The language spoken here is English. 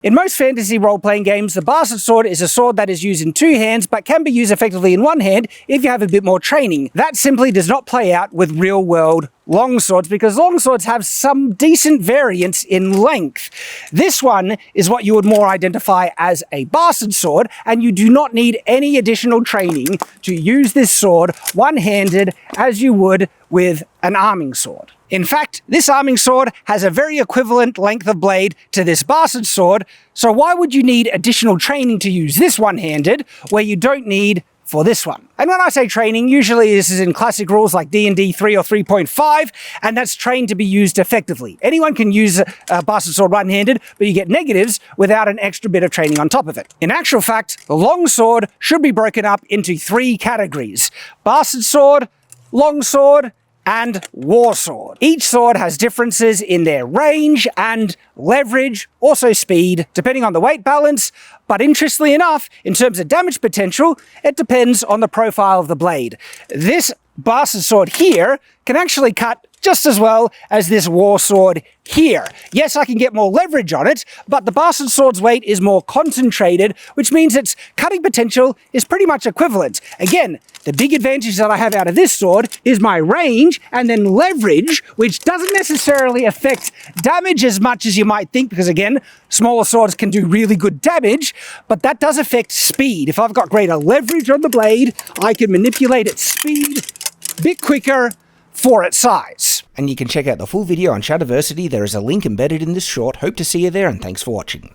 In most fantasy role-playing games, the bastard sword is a sword that is used in two hands but can be used effectively in one hand if you have a bit more training. That simply does not play out with real-world longswords because longswords have some decent variance in length. This one is what you would more identify as a bastard sword, and you do not need any additional training to use this sword one-handed as you would with an arming sword. In fact, this arming sword has a very equivalent length of blade to this bastard sword, so why would you need additional training to use this one-handed where you don't need for this one? And when I say training, usually this is in classic rules like D&D 3 or 3.5, and that's trained to be used effectively. Anyone can use a bastard sword one-handed, but you get negatives without an extra bit of training on top of it. In actual fact, the longsword should be broken up into three categories: bastard sword, longsword, and war sword. Each sword has differences in their range and leverage, also speed, depending on the weight balance, but interestingly enough, in terms of damage potential, it depends on the profile of the blade. This bastard sword here can actually cut just as well as this war sword here. Yes, I can get more leverage on it, but the bastard sword's weight is more concentrated, which means its cutting potential is pretty much equivalent. Again, the big advantage that I have out of this sword is my range and then leverage, which doesn't necessarily affect damage as much as you might think, because again, smaller swords can do really good damage, but that does affect speed. If I've got greater leverage on the blade, I can manipulate its speed a bit quicker for its size. And you can check out the full video on Shadiversity. There is a link embedded in this short. Hope to see you there, and thanks for watching.